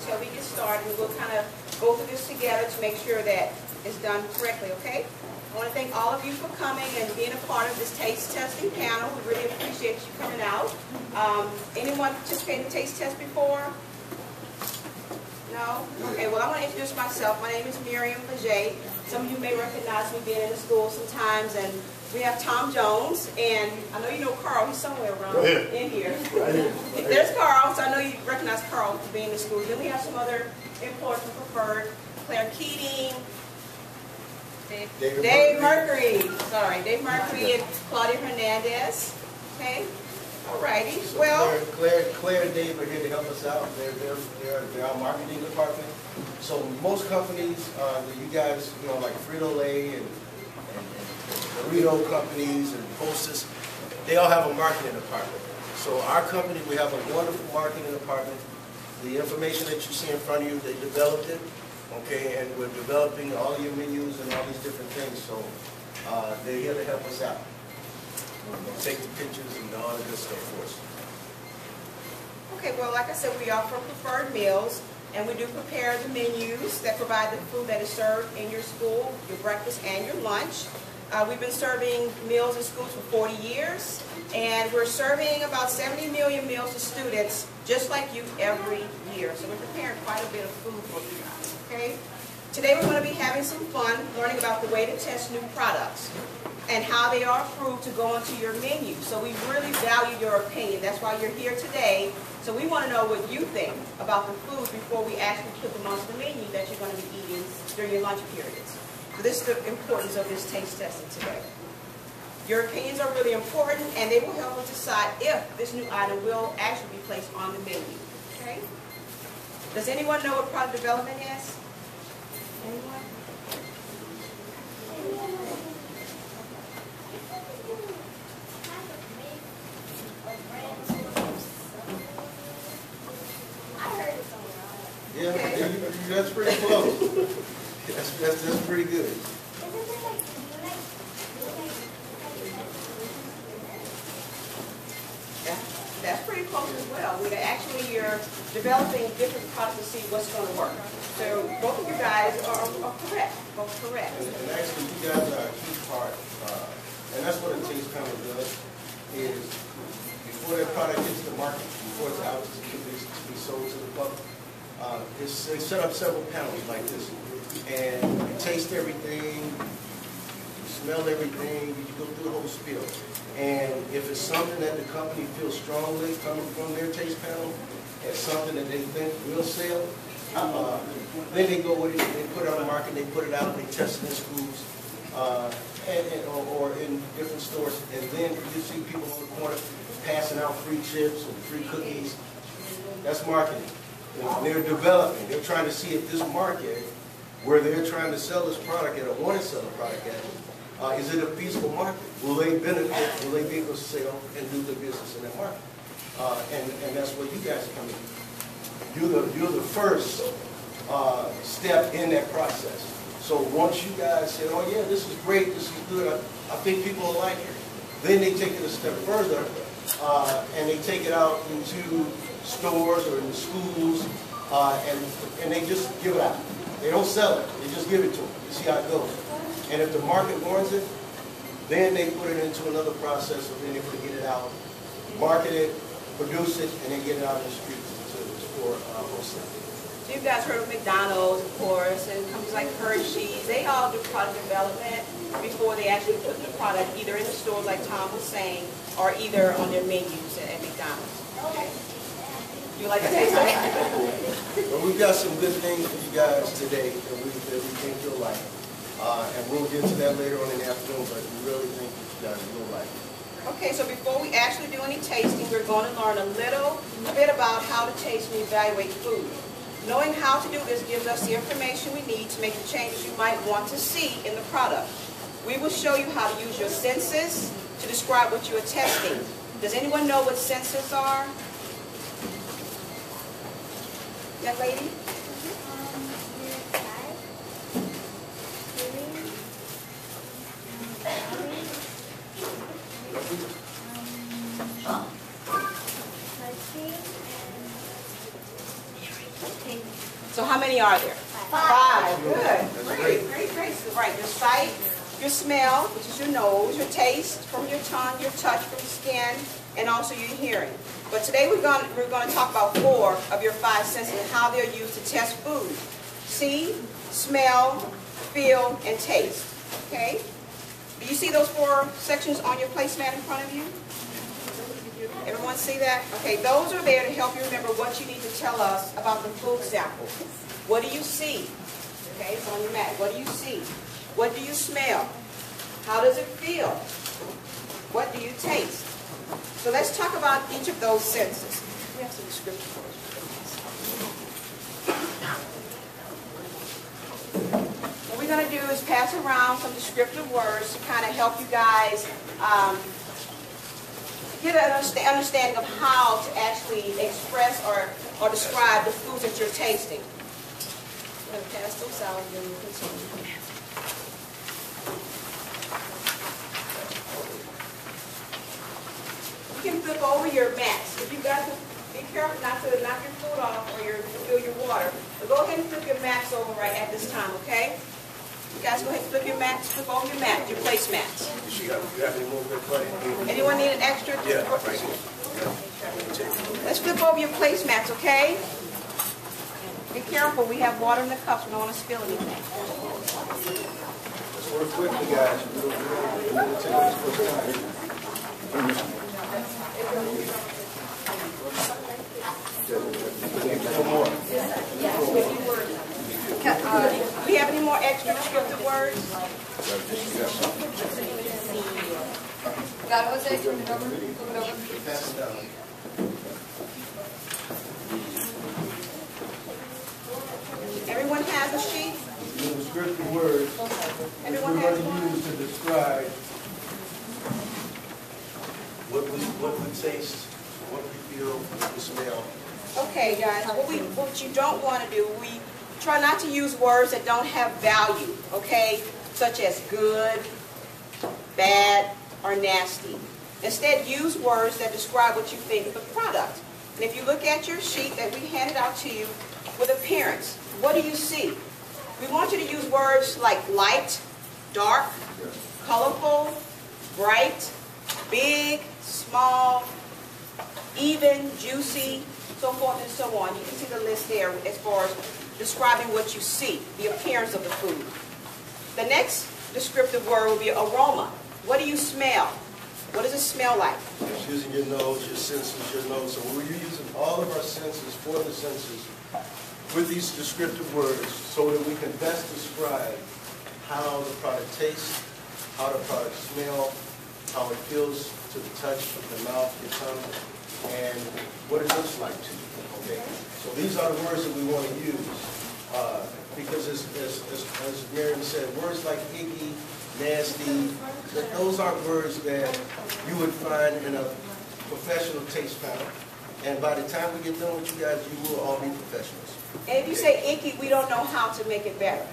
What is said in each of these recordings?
until we get started. And we'll kind of go through this together to make sure that it's done correctly, okay? I want to thank all of you for coming and being a part of this taste testing panel. We really appreciate you coming out. Anyone participated in the taste test before? No? Okay, well, I want to introduce myself. My name is Miriam Leger. Some of you may recognize me being in the school sometimes. And we have Tom Jones. And I know you know Carl. He's somewhere around in here. There's Carl, so I know you recognize Carl being in the school. Then we have some other employees from Preferred. Claire Keating. Dave Mercury. Sorry, Dave Mercury and Claudia Hernandez. Okay. Alrighty. So well, Claire and Dave are here to help us out. They're our marketing department. So most companies, you guys, you know, like Frito-Lay and Dorito companies and Hostess, they all have a marketing department. So our company, we have a wonderful marketing department. The information that you see in front of you, they developed it. Okay, and we're developing all your menus and all these different things, so they're here to help us out. Take the pictures and all the good stuff for us. okay, well, like I said, we offer Preferred Meals, and we do prepare the menus that provide the food that is served in your school, your breakfast and your lunch. We've been serving meals in schools for 40 years, and we're serving about 70 million meals to students just like you every year. So we're preparing quite a bit of food for you guys, okay? Today we're going to be having some fun learning about the way to test new products and how they are approved to go onto your menu. So we really value your opinion. That's why you're here today. So we want to know what you think about the foods before we actually put them onto the menu that you're going to be eating during your lunch periods. So this is the importance of this taste testing today. Your opinions are really important, and they will help us decide if this new item will actually be placed on the menu. Okay? Does anyone know what product development is? Anyone? Yeah, that's pretty close. That's pretty good. That's pretty close as well. You're developing different products to see what's going to work. So both of you guys are correct. Both correct. And actually, you guys are a key part, and that's what a taste panel does, is before that product hits the market, before it's out to be sold to the public, they set up several panels like this. And you taste everything, you smell everything, you go through the whole spiel. And if it's something that the company feels strongly coming from their taste panel, it's something that they think will sell, then they go with it, they put it on the market, they put it out, they test it in schools or in different stores. And then you see people on the corner passing out free chips and free cookies. That's marketing. And they're developing. They're trying to see if this market, where they're trying to sell this product and want to sell the product at, is it a feasible market? Will they benefit? Will they be able to sell and do the business in that market? And that's where you guys come in. You're the first step in that process. So once you guys say, oh yeah, this is great, this is good, I think people will like it. Then they take it a step further and they take it out into stores or in the schools and they just give it out. They don't sell it, they just give it to them. You see how it goes. And if the market warrants it, then they put it into another process of being able to get it out, market it, produce it, and then get it out in the streets for wholesale. So you guys heard of McDonald's, of course, and companies like Hershey's. They all do product development before they actually put the product either in the stores, like Tom was saying, or either on their menus at McDonald's. Okay. You like to taste it? Well, we've got some good things for you guys today that we think you'll like. And we'll get to that later on in the afternoon, but we really think that you guys will like it. Okay, so before we actually do any tasting, we're going to learn a little bit about how to taste and evaluate food. Knowing how to do this gives us the information we need to make the changes you might want to see in the product. We will show you how to use your senses to describe what you are testing. Does anyone know what senses are? Young lady? So how many are there? 5. Good. Great, great, great. So, right, your sight, your smell, which is your nose, your taste from your tongue, your touch from skin, and also your hearing. But today we're going to talk about 4 of your 5 senses and how they're used to test food. See, smell, feel, and taste. Okay? Do you see those 4 sections on your placemat in front of you? Everyone see that? Okay, those are there to help you remember what you need to tell us about the food sample. What do you see? Okay, it's on your mat. What do you see? What do you smell? How does it feel? What do you taste? So let's talk about each of those senses. We have some descriptive words. What we're going to do is pass around some descriptive words to kind of help you guys get an understanding of how to actually express or describe the foods that you're tasting. I'm going to pass those out and then we'll continue. You can flip over your mats. If you guys be careful not to knock your food off or spill your water. But go ahead and flip your mats over right at this time, okay? You guys go ahead and flip your mats, flip over your mat, your place mats. You got any more good buddy? Anyone need an extra? Yeah, right here. Let's flip over your place mats, okay? Be careful, we have water in the cups, we don't want to spill anything. Let's work quickly, guys. We'll take this first time. Do we have any more extra descriptive words? Got Jose? Turn it over. Pass it down. Everyone has a sheet? The descriptive words Everyone we're has going one? to use to describe what we taste, what we feel, what we smell. Okay, guys, what you don't want to do, we try not to use words that don't have value, okay, such as good, bad, or nasty. Instead, use words that describe what you think of the product. And if you look at your sheet that we handed out to you with appearance, what do you see? We want you to use words like light, dark, colorful, bright, big, small, even, juicy, so forth and so on. You can see the list there as far as describing what you see, the appearance of the food. The next descriptive word will be aroma. What do you smell? What does it smell like? Just using your nose, your senses, your nose. So we're using all of our senses for the senses with these descriptive words so that we can best describe how the product tastes, how the product smells, how it feels to the touch of the mouth, your tongue, and what it looks like to you. Okay? So these are the words that we want to use because as Miriam said, words like icky, nasty, those aren't words that you would find in a professional taste panel. And by the time we get done with you guys, you will all be professionals. And if you say icky, we don't know how to make it better.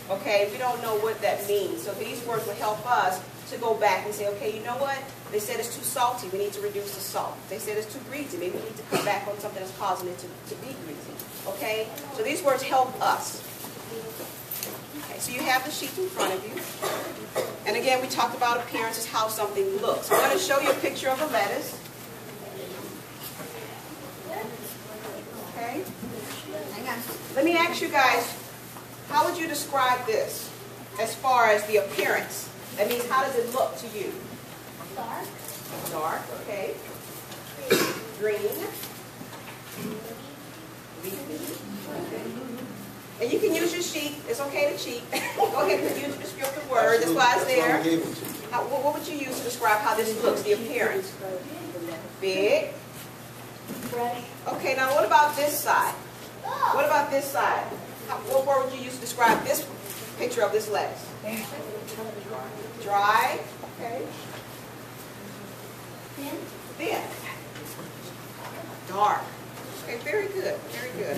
Okay? We don't know what that means. So these words will help us to go back and say, okay, you know what? They said it's too salty. We need to reduce the salt. They said it's too greasy. Maybe we need to come back on something that's causing it to be greasy. Okay? So these words help us. Okay, so you have the sheet in front of you. And again, we talked about appearances, how something looks. I'm going to show you a picture of a lettuce. Okay? Hang on. Let me ask you guys, how would you describe this as far as the appearance? That means, how does it look to you? Dark. Dark, okay. Green. Leafy. Okay. And you can use your sheet. It's okay to cheat. Go ahead and use your descriptive word. That's why it's there. What would you use to describe how this looks, the appearance? Big. Fresh. Okay, now what about this side? What about this side? What word would you use to describe this picture of this lettuce? Dry. Okay. Thin. Dark. Okay, very good. Very good.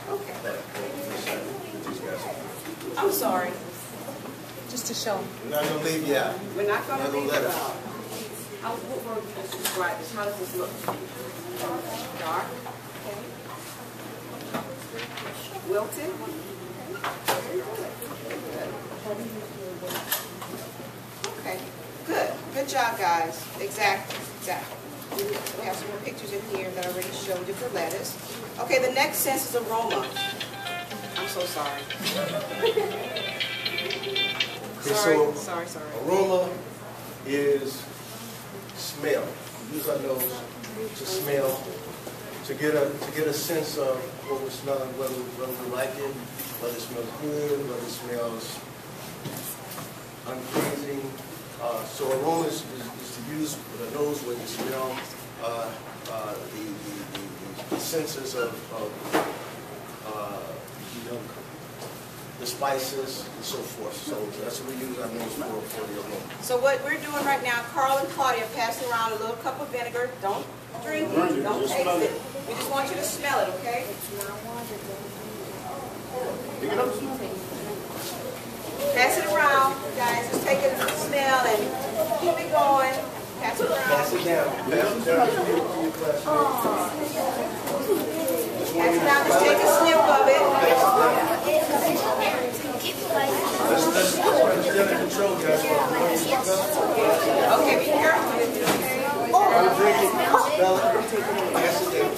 Okay. I'm sorry. Just to show. We're not going to leave you out. We're not going to leave let it us. out. What word would you describe this? How does this look? Dark. Okay. wilted. Okay, good. Good job, guys. Exactly. We have some more pictures in here that I already showed you for lettuce. Okay, the next sense is aroma. I'm so sorry. Okay, sorry. Aroma is smell. We use our nose to smell, to get a sense of what we're smelling, whether we like it, whether it smells good, whether it smells unpleasing. So aroma is to use with the nose when you smell the senses of the spices and so forth. So that's what we use our nose for the aroma. So what we're doing right now, Carl and Claudia are passing around a little cup of vinegar. Don't drink it, don't taste it. We just want you to smell it, okay? Pass it around, guys. Just take a smell and keep it going. Pass it around. Pass it down. Pass it down to your classmate. Pass it down. Just take a sniff of it. Let's get in control, guys. Okay, be careful with it, okay? Drink it, smell it, pass it down.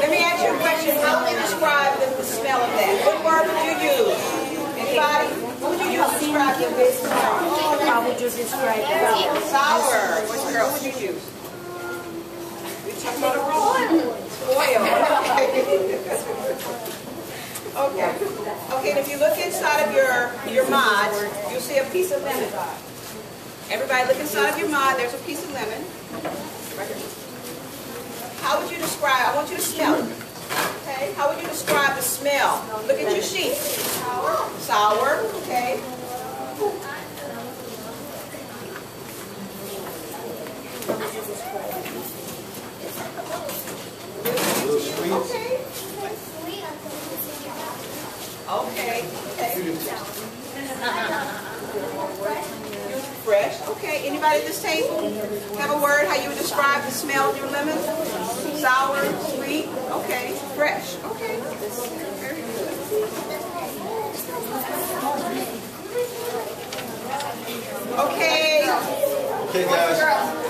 Let me ask you a question. How would you describe the smell of that? What word would you use? Anybody? What would you use to describe the smell? How would you describe it? Sour. What girl would you use? We talking about aroma. Oil. Okay. Okay, and if you look inside of your mod, you'll see a piece of lemon. Everybody look inside of your mod, there's a piece of lemon. Right here. How would you describe, I want you to smell it. Okay, how would you describe the smell? Look at your sheet. Sour, okay. Okay. Okay. Fresh. Okay. Anybody at this table have a word how you would describe the smell of your lemon? Sour, sweet. Okay. Fresh. Okay. Very good. Okay. Okay, guys.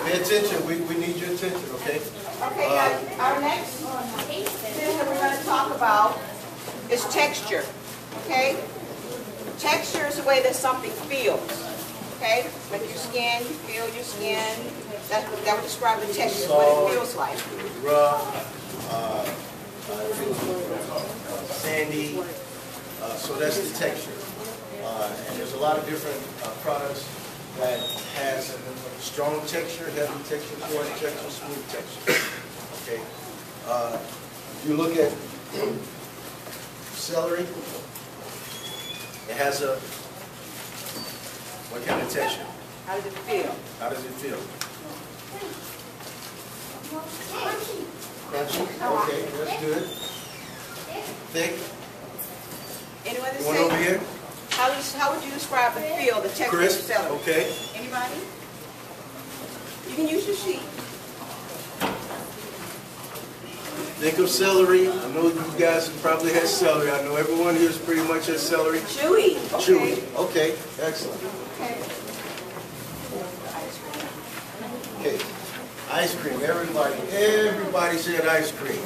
Pay attention. We need your attention. Okay. Okay, guys. Our next thing that we're going to talk about is texture. Okay? Texture is the way that something feels. Okay? Like your skin, you feel your skin. That would describe the texture, what it feels like. Rough, sandy. So that's the texture. And there's a lot of different products that has strong texture, heavy texture, coarse texture, smooth texture. Okay. If you look at celery, it has what kind of texture? How does it feel? How does it feel? Crunchy. Okay, that's good. Thick. Anyone that One over say, here. how would you describe the feel, the texture Crisp. of celery? Okay. Anybody? You can use your sheet. Think of celery. I know you guys probably had celery. I know everyone here is pretty much has celery. Chewy. Okay. Chewy. Okay, excellent. Okay. Okay, ice cream. Everybody said ice cream.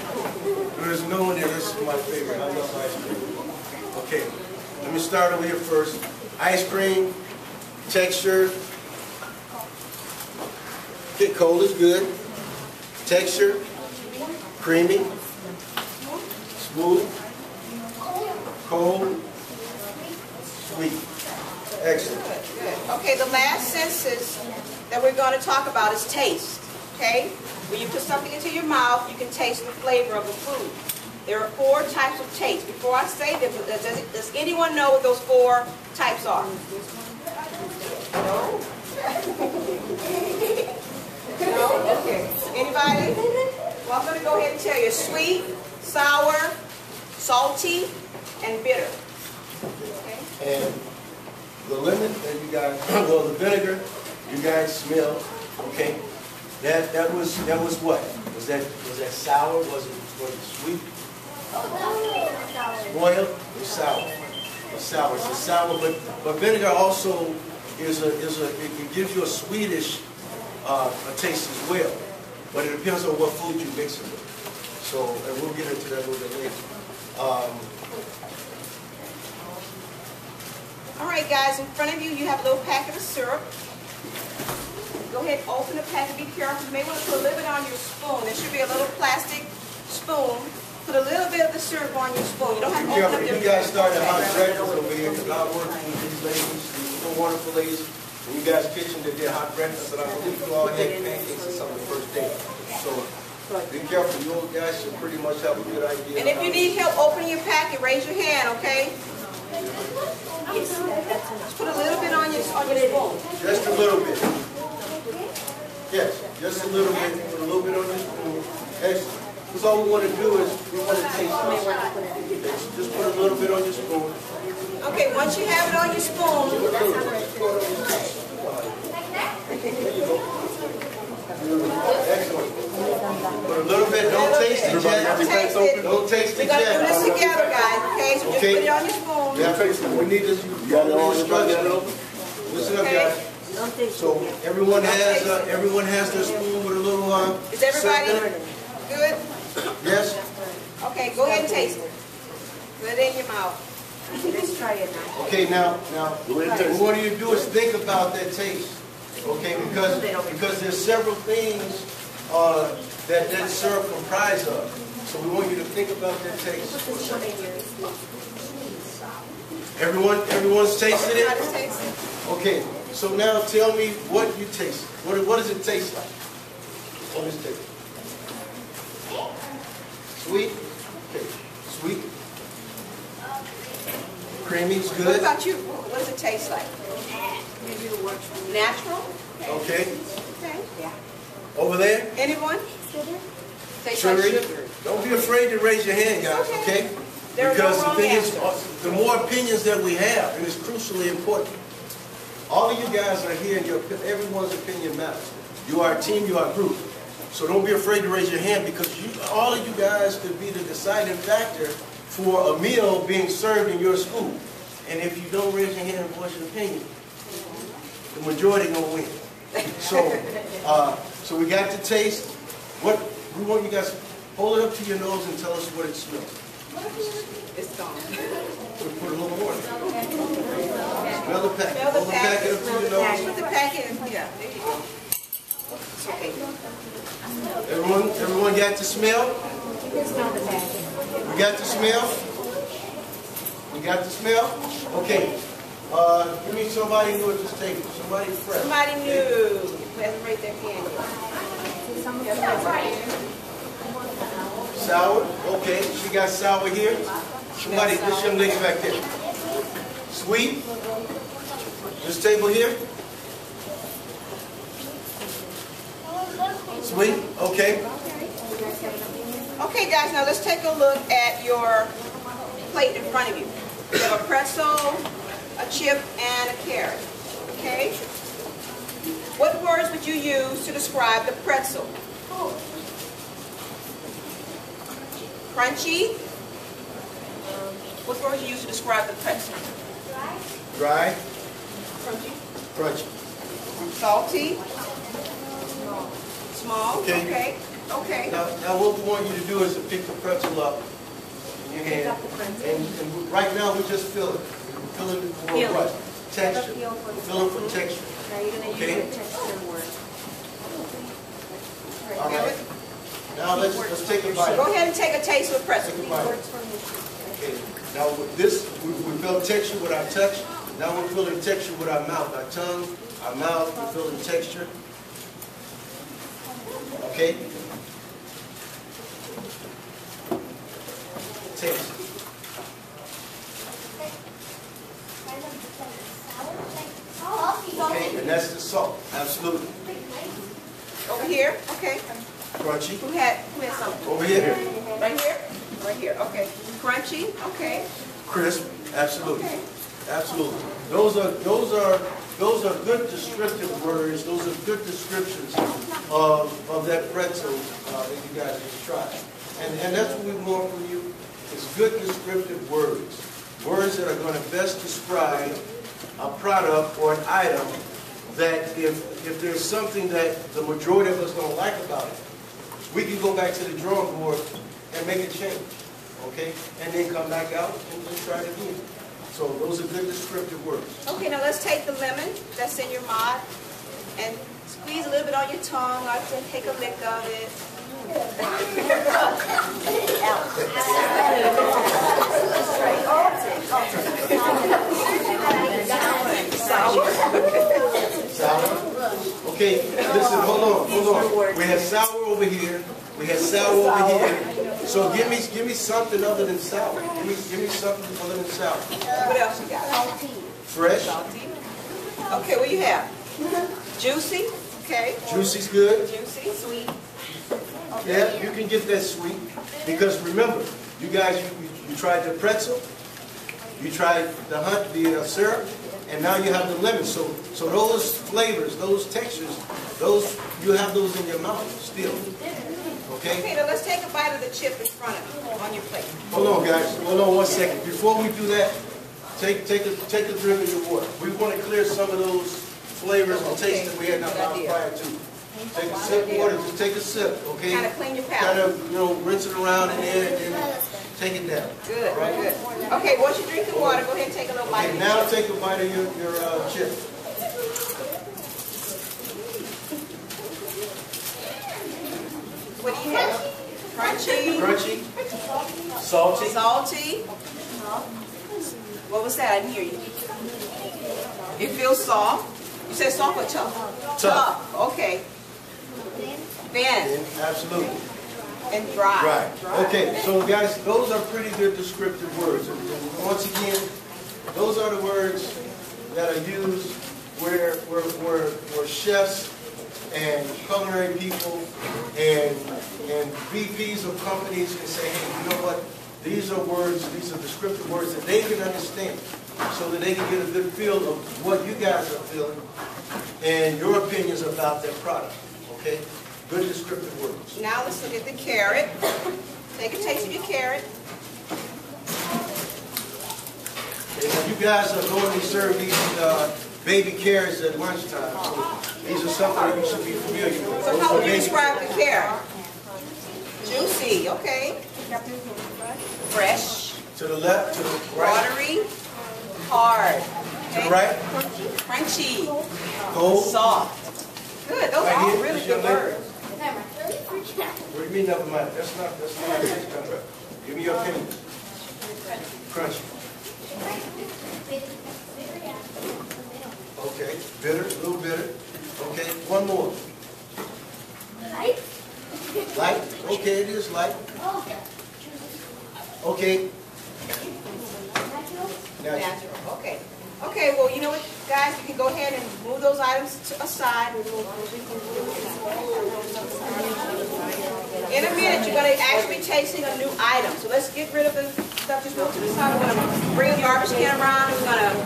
There's no one there. This is my favorite. I love ice cream. Okay, let me start over here first. Ice cream, texture. Okay, cold is good. Texture, creamy, smooth, cold, sweet. Excellent. Good. Okay, the last senses that we're going to talk about is taste. Okay? When you put something into your mouth, you can taste the flavor of the food. There are 4 types of taste. Before I say them, does anyone know what those 4 types are? No? No? Okay. Anybody? Well, I'm going to go ahead and tell you. Sweet, sour, salty, and bitter. Okay? And the lemon that you guys, well, the vinegar you guys smell, okay? That was what? Was that sour? Was it sweet? Boiled or sour? Or sour. It's a sour, but vinegar also it gives you a sweetish a taste as well. But it depends on what food you mix it with. So, and we'll get into that a little bit later. All right, guys, in front of you, you have a little packet of syrup. Go ahead and open the packet. Be careful. You may want to put a little bit on your spoon. There should be a little plastic spoon. Put a little bit of the syrup on your spoon. You don't have to open up your... You guys started hot breakfast over here because I work with these ladies, these wonderful ladies in you guys' kitchen that did hot breakfast, and I believe you all had pancakes or something the first day. So be careful. You guys should pretty much have a good idea. And if you need help opening your packet, raise your hand, okay? Just put a little bit on your spoon. Just a little bit. Yes, just a little bit. Put a little bit on your spoon. Excellent. Because all we want to do is we want to taste it. Just put a little bit on your spoon. Okay, once you have it on your spoon. Excellent. Put a little bit. Don't taste it yet. Don't taste it yet. We're going to do this together, guys. Okay, so just put it on your spoon. Yeah, we need this. You got it all instructions. Listen up, guys. So everyone has their spoon with a little Is everybody good? Yes. Okay, go ahead and taste it. Put it in your mouth. Let's try it now. Okay, now what you do is think about that taste. Okay, because there's several things that syrup comprise of. So we want you to think about that taste. Everyone's tasted it? Okay, so now tell me what you taste. What does it taste like? What does it taste? Sweet? Okay, sweet. Creamy is good. What about you? What does it taste like? Natural? Okay. Okay. Yeah. Over there? Anyone? Tastes like Sugary? sugar. Don't be afraid to raise your hand, guys, okay? Because the thing is, the more opinions that we have, and it's crucially important. All of you guys are here, and everyone's opinion matters. You are a team, you are a group. So don't be afraid to raise your hand, because all of you guys could be the deciding factor for a meal being served in your school. And if you don't raise your hand and voice your opinion, the majority gonna win. So we got to taste. What we want you guys, hold it up to your nose and tell us what it smells. It's gone. Put a little more. Smell the packet. Smell the Hold the packet up to your nose. Put the packet in. Yeah, there you go. It's okay. Everyone got to smell? You can smell the packet. We got to smell? We got to smell? Okay. Give me somebody new at this table. Somebody fresh. Somebody new who hasn't raised their hand yet. Sour? Okay. She got sour here. Somebody, this young lady back there. Sweet? This table here? Sweet? Okay. Okay, guys, now let's take a look at your plate in front of you. You have a pretzel, a chip, and a carrot. Okay? What words would you use to describe the pretzel? Crunchy? What words you use to describe the pretzel? Dry? Crunchy? Crunchy. Salty? Small? Okay. Okay. Okay. Now what we want you to do is to pick the pretzel up in your hand. And right now we just fill it. Fill it for what? Texture. Fill it for texture. Now you're going to use the texture word. All right. Now let's take a bite. Go ahead and take a taste of the pretzel. Take a bite. Okay. Now with this, we feel texture with our touch. Now we're feeling texture with our mouth, our tongue, our mouth. We're feeling texture. Okay. Taste. Okay, and that's the salt. Absolutely. Over here. Okay. Crunchy. Who had something? Over here. Right here? Right here. Okay. Crunchy. Okay. Crisp. Absolutely. Okay. Absolutely. Those are good descriptive words. Those are good descriptions of that pretzel that you guys just tried. And that's what we want from you. It's good descriptive words. Words that are going to best describe a product or an item that if there's something that the majority of us don't like about it, we can go back to the drawing board and make a change, okay? And then come back out and try it again. So those are good descriptive words. Okay, now let's take the lemon that's in your mod and squeeze a little bit on your tongue. I can take a lick of it. Sour. Okay, listen, hold on. We have sour over here. We have sour over here. So give me something other than sour. Give me something other than sour. What else you got? Fresh. Salty. Okay, what do you have? Juicy. Okay. Juicy's good. Juicy. Sweet. Yeah, you can get that sweet. Because remember, you guys, you tried the pretzel, you tried the syrup, and now you have the lemon. So those flavors, those textures, you have those in your mouth still. Okay? Okay, now let's take a bite of the chip in front of you on your plate. Hold on, guys. Hold on 1 second. Before we do that, take a drink of your water. We want to clear some of those flavors and tastes that we had in our mouth prior to. Take a sip of water. Just take a sip, okay? Kind of clean your palate. Kind of, rinse it around in there and then take it down. Good, right? Good. Okay, once you drink the water, go ahead and take a little bite of Okay, your now chip. take a bite of your chip. What do you have? Crunchy. Crunchy. Salty. Salty. What was that? I didn't hear you. It feels soft. You said soft or tough? Tough. Okay. Thin. Absolutely. And dry. Right. Okay, so guys, those are pretty good descriptive words. And once again, those are the words that are used where chefs and culinary people and VPs of companies can say, hey, you know what? These are words, these are descriptive words that they can understand so that they can get a good feel of what you guys are feeling and your opinions about their product. Okay? Good descriptive words. Now let's look at the carrot. Take a taste of your carrot. Okay, now you guys are going to serve these baby carrots at lunchtime. So these are something that you should be familiar with. So how would you describe the carrot? Juicy, okay. Fresh. To the left, to the right. Watery. Hard. To Okay. the right. Crunchy. Cold. Soft. Good. Those Right are all here, really is your good leg. words. What do you mean never mind? That's not give me your opinion. Crunchy. Okay. Bitter, a little bitter. Okay, one more. Light? Light? Okay, it is light. Okay. Natural. Okay. Okay, well, you know what, guys? You can go ahead and move those items aside. In a minute, you're going to actually be tasting a new item. So let's get rid of the stuff just move to the side. We're going to bring a garbage can around. We're going to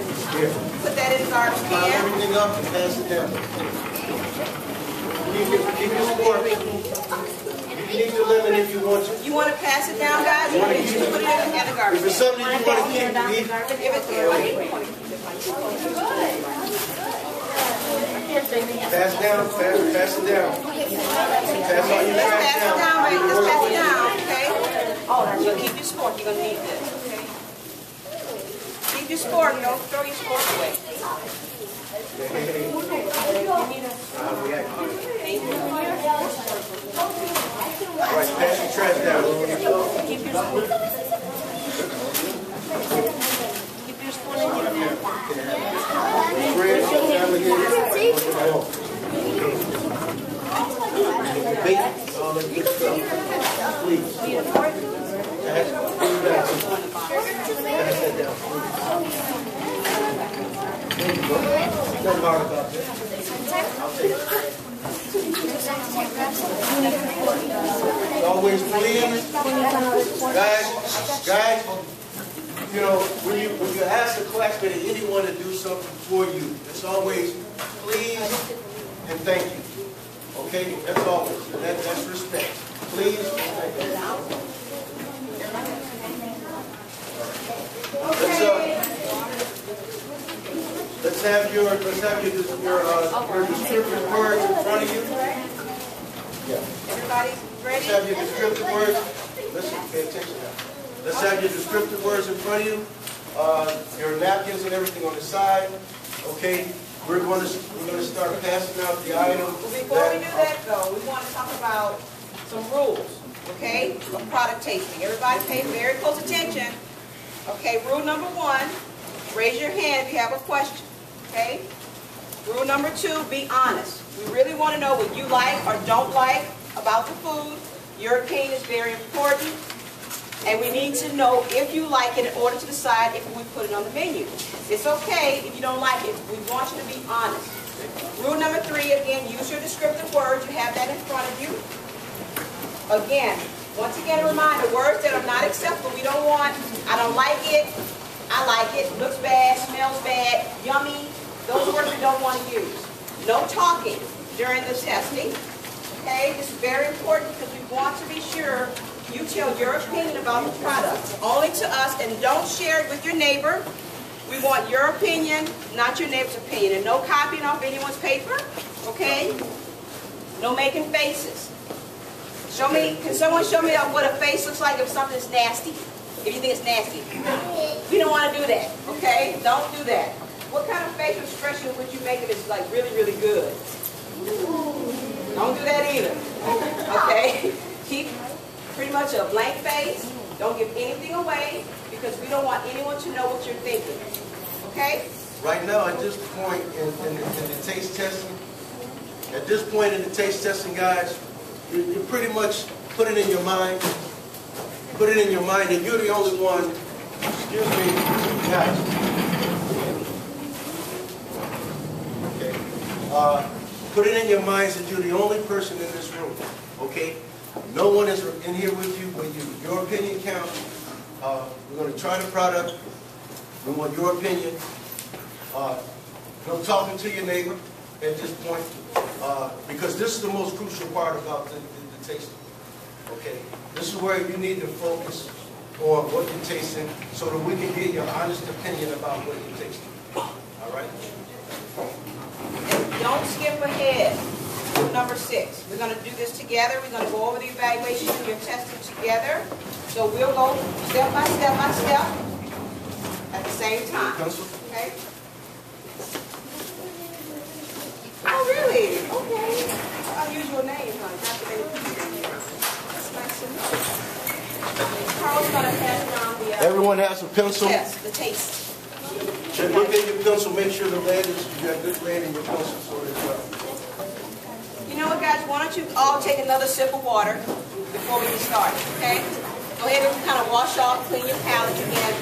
put that in the garbage Pile can. everything up and pass it down. Keep your score. You can eat the lemon if you want to. You want to pass it down, guys? You want to put it in the garbage If it's can. something you want to keep, you eat. Give it there. Pass down, pass it down. Pass all your Let's trash pass it down. down, right? Let's pass it down, okay? Oh, you keep your spork. You're going to need this, okay? Keep your spork. Don't throw your spork away. Thank you. All right, pass your trash down. Keep your spoon. Keep your spoon in your mouth. Bread, alligator, bacon, all that good stuff. Please. Pass that down. Nothing hard about that. I'll take it. As always, please, guys, you know, when you ask a classmate or anyone to do something for you, it's always please and thank you. Okay, that's always, that's respect. Please and thank you. have your descriptive words in front of you. Yeah. Everybody ready? Let's have your descriptive words. Listen, pay attention now. Let's have your descriptive words in front of you. Your napkins and everything on the side. Okay. We're going to start passing out the items. Well, before we do that, though, we want to talk about some rules, okay, of product tasting. Everybody pay very close attention. Okay, rule number 1, raise your hand if you have a question, okay? Rule number 2, be honest. We really want to know what you like or don't like about the food. Your opinion is very important, and we need to know if you like it in order to decide if we put it on the menu. It's okay if you don't like it. We want you to be honest. Rule number 3, again, use your descriptive words. You have that in front of you. Again, once again, a reminder, words that are not acceptable, we don't want, I don't like it, I like it, looks bad, smells bad, yummy. Those words we don't want to use. No talking during the testing. Okay, this is very important because we want to be sure you tell your opinion about the product. Only to us, and don't share it with your neighbor. We want your opinion, not your neighbor's opinion. And no copying off anyone's paper, okay? No making faces. Show me, can someone show me what a face looks like if something's nasty? If you think it's nasty. We don't want to do that, okay? Don't do that. What kind of facial expression would you make if it's like really, really good? Don't do that either, okay? Keep pretty much a blank face. Don't give anything away because we don't want anyone to know what you're thinking, okay? Right now, at this point in the taste testing, guys, you pretty much put it in your mind. Put it in your mind that you're the only one. Excuse me, guys. Okay. Put it in your minds that you're the only person in this room. Okay. No one is in here with you, but you. Your opinion counts. We're going to try the product. We want your opinion. No talking to your neighbor at this point, because this is the most crucial part about the tasting. Okay, this is where you need to focus on what you're tasting, so that we can get your honest opinion about what you're tasting. All right. And don't skip ahead. Rule number 6. We're going to do this together. We're going to go over the evaluation and your testing together. So we'll go step by step by step at the same time. Pencil. Okay. Oh, really? Okay. Unusual name, huh? Not too many people in here. That's nice to know. Carl's going to pass around the... Everyone has a pencil. Yes, the taste. Check, look at your pencil. Make sure the lead is, you got good lead in your pencil. So that, you know what, guys? Why don't you all take another sip of water before we get started, okay? Go ahead and kind of wash off, clean your palate again.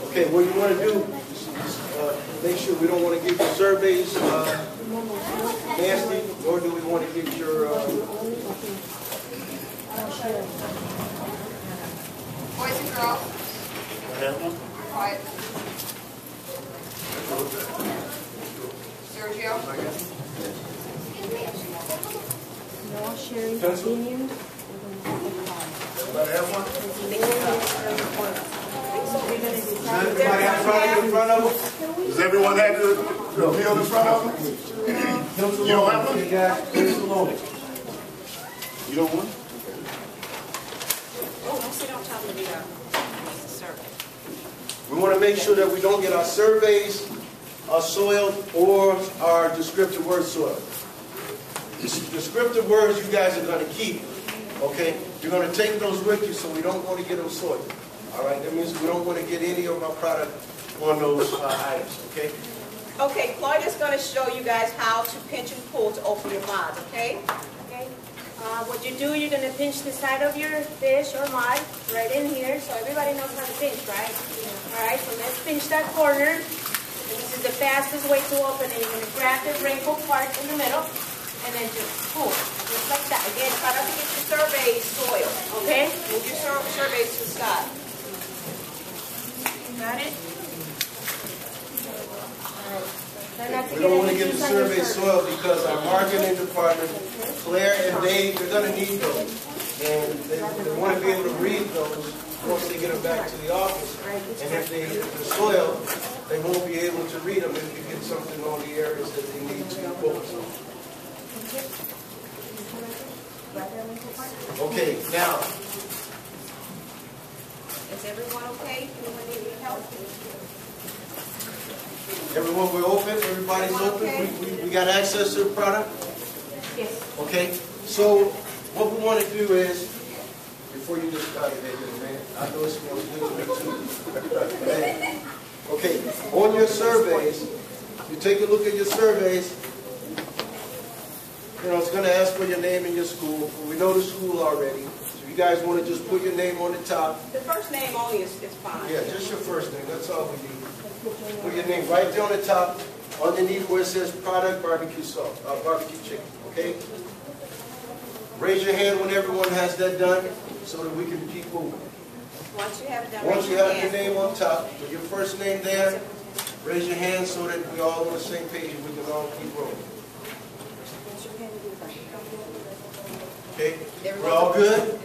Okay, what you want to do is make sure we don't want to get your surveys nasty, nor do we want to get your... Boys and girls. Quiet. Sergio. No sharing Pencil? opinion. Everybody have one? Does everybody have something in front of them? Does everyone have the bill in front of them? Pencil You don't have only. one? Okay, guys, pencil only. You don't want? Oh, don't sit on top of the survey. We want to make sure that we don't get our surveys soiled or our descriptive words soiled. Descriptive words you guys are going to keep, okay? You're going to take those with you, so we don't want to get them soiled. All right, that means we don't want to get any of our product on those items, okay? Okay, Claudia's going to show you guys how to pinch and pull to open your mouth, okay? Okay. What you do, you're going to pinch the side of your dish or mug right in here, so everybody knows how to pinch, right? All right, so let's pinch that corner. And this is the fastest way to open it. You're going to grab the wrinkled part in the middle and then just pull, just like that. Again, try not to get your surveys soiled, Okay? Move your surveys to the side. Got it? Try not to We get don't want to any get the juice on your survey survey. soiled because our marketing department, Claire and Dave, they're going to need those. And they want to be able to read those once they get them back to the office. And if the soil, they won't be able to read them if you get something on the areas that they need to focus on. Okay, now. Is everyone okay? Anyone need any help? Everyone, we're open. Everybody's open. Okay. We got access to the product? Yes. Okay. So what we want to do is, before you just started there, man, I know it smells good to me too. Okay. On your surveys, you take a look at your surveys. You know, it's going to ask for your name and your school. We know the school already. So you guys want to just put your name on the top. The first name only is fine. Yeah, just your first name. That's all we need. Put your name right there on the top, underneath where it says product barbecue sauce, barbecue chicken. Okay? Raise your hand when everyone has that done so that we can keep moving. Once you have it done, Once raise you your have your hand. name on top, with your first name there, raise your hand so that we're all on the same page and we can all keep rolling. Okay? We're all good?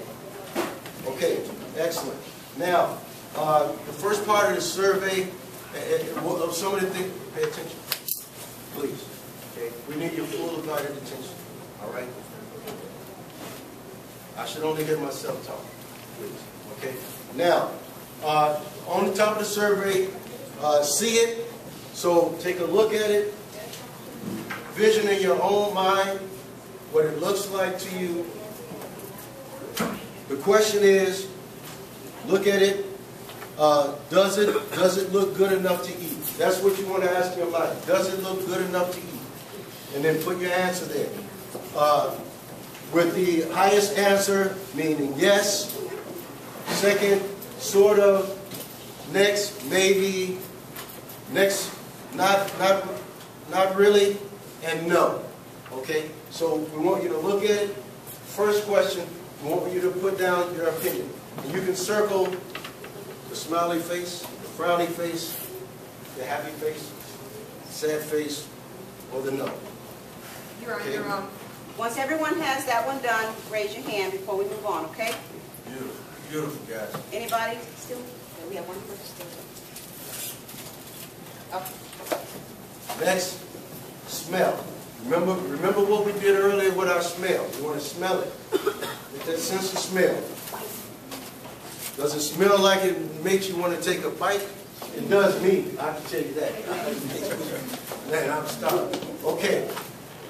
Okay, excellent. Now, the first part of the survey, of some of the things, pay attention, please. Okay? We need your full undivided attention. All right? I should only hear myself talk, please. Okay? Now, on the top of the survey, see it. So take a look at it. Vision in your own mind what it looks like to you. The question is, look at it. Does it look good enough to eat? That's what you want to ask your mind. Does it look good enough to eat? And then put your answer there. With the highest answer, meaning yes. Second, sort of. Next, maybe. Next, not really. And no. Okay? So we want you to look at it. First question, we want you to put down your opinion. And you can circle the smiley face, the frowny face, the happy face, sad face, or the no. You're on Okay. your own. Once everyone has that one done, raise your hand before we move on, okay? Beautiful, beautiful, guys. Anybody still? Okay, we have one person still. Okay. Next, smell. Remember what we did earlier with our smell. You want to smell it. Get that sense of smell. Does it smell like it makes you want to take a bite? It does me. I can tell you that. Man, I'm starving. Okay.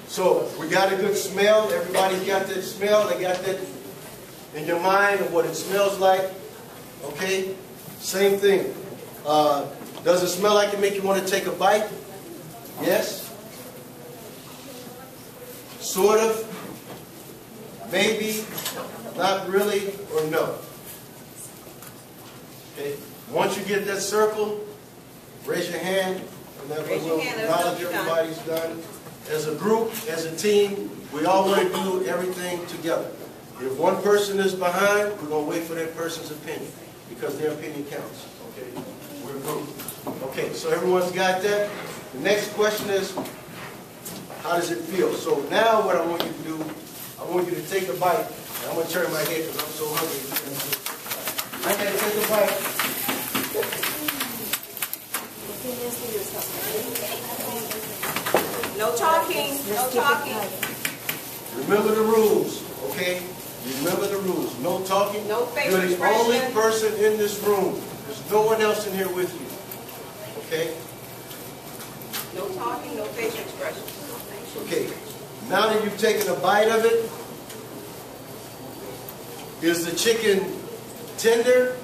So we got a good smell. Everybody's got that smell. They got that in your mind of what it smells like. Okay. Same thing. Does it smell like it make you want to take a bite? Yes. Sort of. Maybe. Not really. Or no. Okay. Once you get that circle, raise your hand, and then we will acknowledge everybody's done. As a group, as a team, we all want to do everything together. If one person is behind, we're going to wait for that person's opinion, because their opinion counts. Okay? We're a group. Okay, so everyone's got that. The next question is, how does it feel? So now what I want you to do, I want you to take a bite. And I'm going to turn my head because I'm so hungry. I got to take a bite. No talking. No talking. Remember the rules, okay? Remember the rules. No talking. No facial You're the expression. only person in this room. There's no one else in here with you. Okay? No talking, no facial expression. Okay. Now that you've taken a bite of it, is the chicken tender?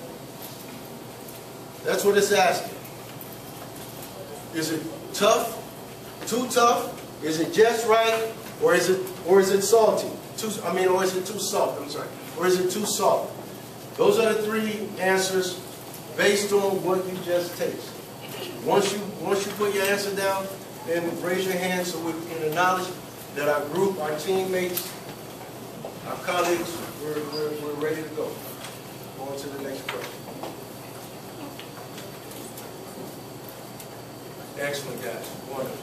That's what it's asking. Is it tough? Too tough? Is it just right? Or is it salty? Or is it too soft? I'm sorry. Or is it too soft? Those are the three answers based on what you just taste. Once you put your answer down, then raise your hand so we can acknowledge that our group, our teammates, our colleagues, we're ready to go. On to the next question. Excellent, guys. Wonderful.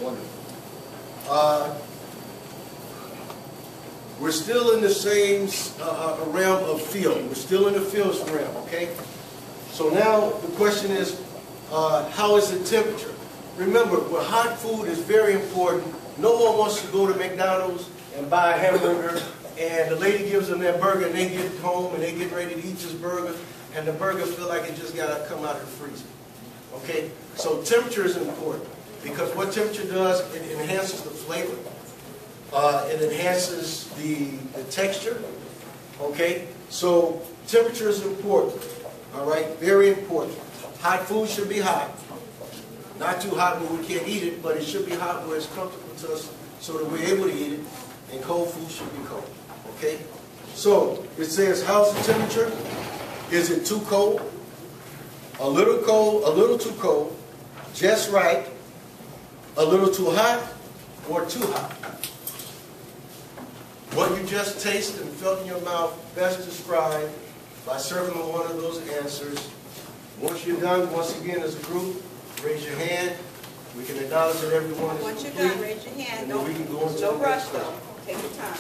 Wonderful. we're still in the same realm of field. We're still in the fields realm, okay? So now the question is, how is the temperature? Remember, with hot food is very important. No one wants to go to McDonald's and buy a hamburger, and the lady gives them their burger, and they get home, and they get ready to eat this burger, and the burger feel like it just got to come out of the freezer. Okay? So temperature is important, because what temperature does, it enhances the flavor. It enhances the texture. Okay? So temperature is important. All right? Very important. Hot food should be hot. Not too hot where we can't eat it, but it should be hot where it's comfortable to us so that we're able to eat it. And cold food should be cold. Okay? So it says, how's the temperature? Is it too cold? A little too cold, just right, a little too hot, or too hot? What you just tasted and felt in your mouth, best described by circling one of those answers. Once you're done, once again as a group, raise your hand. We can acknowledge that everyone is Once you're complete, done, raise your hand. and then we can go into No the rush next though. question. Take your time.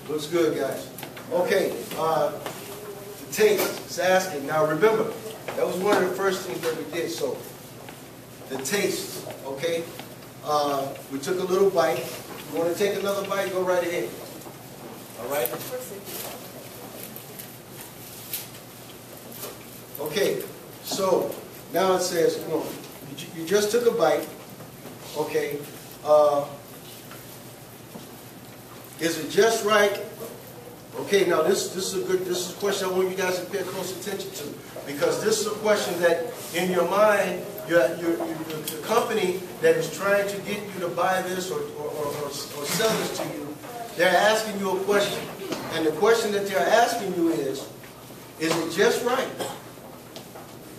Looks good, guys. Okay, the taste is asking. Now remember, that was one of the first things that we did. So, the taste, okay? We took a little bite. If you want to take another bite, go right ahead. All right? Okay, so now it says, you know, you just took a bite. Okay. Is it just right? Okay, now this is a question I want you guys to pay close attention to, because this is a question that in your mind, the company that is trying to get you to buy this or sell this to you, they're asking you a question. And the question that they're asking you is it just right?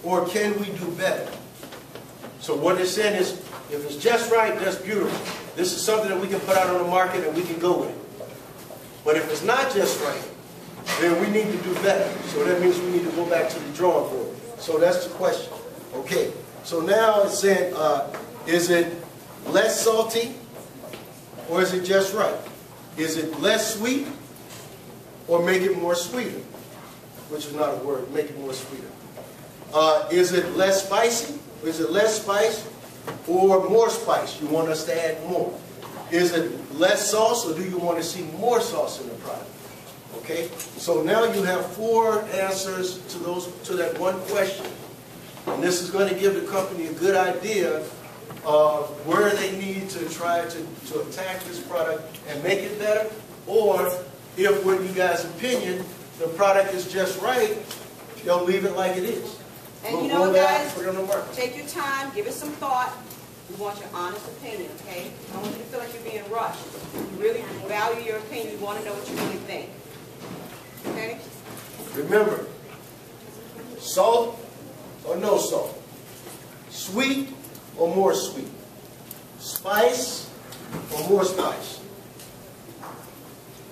Or can we do better? So what they're saying is, if it's just right, that's beautiful. This is something that we can put out on the market and we can go with it. But if it's not just right, then we need to do better. So that means we need to go back to the drawing board. So that's the question. Okay. So now it's saying, is it less salty or is it just right? Is it less sweet or make it more sweeter? Which is not a word. Make it more sweeter. Is it less spicy? Is it less spice or more spice? You want us to add more. Is it less sauce, or do you want to see more sauce in the product? Okay? So now you have 4 answers to that one question. And this is going to give the company a good idea of where they need to try to attack this product and make it better, or if, with you guys' opinion, the product is just right, they'll leave it like it is. And you know, guys, take your time, give it some thought. We want your honest opinion, okay? I don't want you to feel like you're being rushed. You really value your opinion. You want to know what you really think. Okay? Remember, salt or no salt? Sweet or more sweet? Spice or more spice?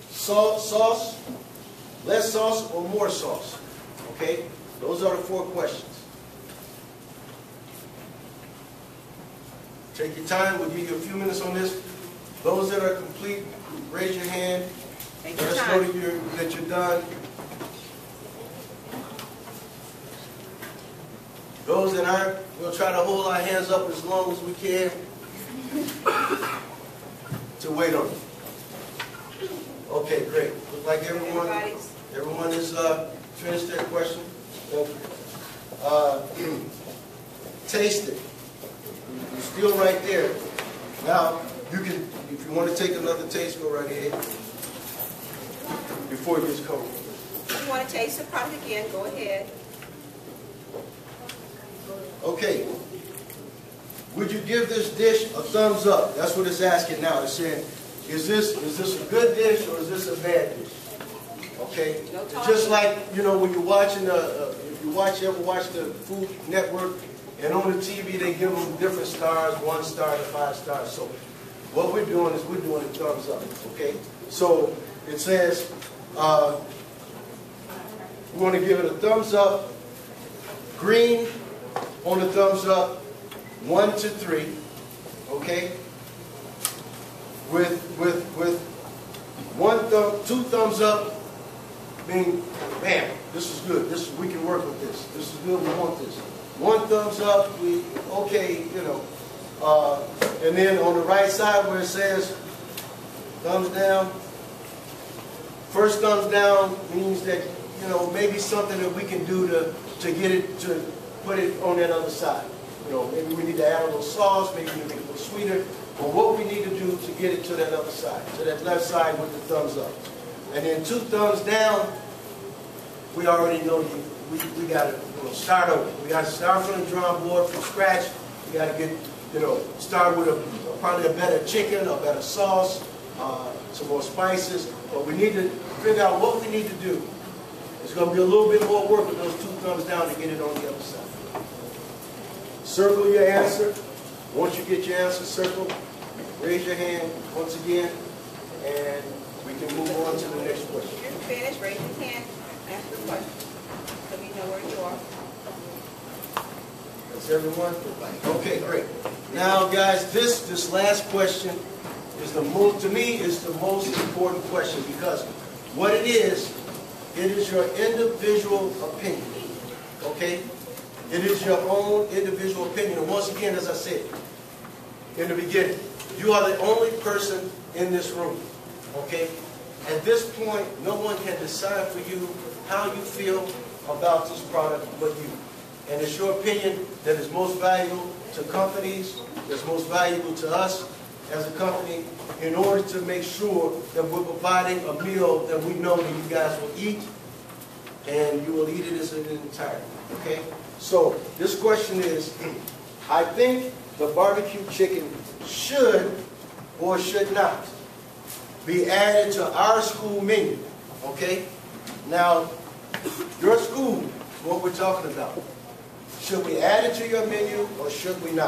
Salt, sauce, less sauce or more sauce? Okay? Those are the 4 questions. Take your time. We'll give you a few minutes on this. Those that are complete, raise your hand. Take your Let us time. know that you're done. Those that aren't, we'll try to hold our hands up as long as we can to wait on it. Okay, great. Look like everyone has finished their question. Taste it. You're still right there. Now, you can, if you want to take another taste, go right ahead before it gets cold. If you want to taste the product again, go ahead. Okay. Would you give this dish a thumbs up? That's what it's asking now. It's saying, is this a good dish or is this a bad dish? Okay. It's just like, you know, when you're watching if you ever watch the Food Network, and on the TV they give them different stars, 1 star to 5 stars. So what we're doing is we're doing a thumbs up. Okay. So it says we want to give it a thumbs up. Green on the thumbs up, 1 to 3. Okay. with one thumb, two thumbs up, mean, man, this is good. We can work with this. This is good. We want this. One thumbs up, okay, you know. And then on the right side where it says thumbs down, first thumbs down means that, you know, maybe something that we can do to get it, to put it on that other side. You know, maybe we need to add a little sauce, maybe we need to make it a little sweeter, but what we need to do to get it to that other side, to that left side with the thumbs up. And then two thumbs down, we already know we got to start over. We got to start from the drawing board from scratch. We got to get, you know, start with probably a better chicken, a better sauce, some more spices. But we need to figure out what we need to do. It's going to be a little bit more work with those two thumbs down to get it on the other side. Circle your answer. Once you get your answer circled, raise your hand once again, and we can move on to the next question. If you're finished, raise your hand, ask the question, so we know where you are. That's everyone? Okay, great. Now, guys, this last question is to me, is the most important question, because what it is your individual opinion. Okay? It is your own individual opinion. And once again, as I said in the beginning, you are the only person in this room. Okay? At this point, no one can decide for you how you feel about this product but you. And it's your opinion that is most valuable to companies, that's most valuable to us as a company, in order to make sure that we're providing a meal that we know that you guys will eat, and you will eat it as an entirety. Okay? So, this question is, I think the barbecue chicken should or should not be added to our school menu. Okay? Now, your school, what we're talking about, should we add it to your menu or should we not?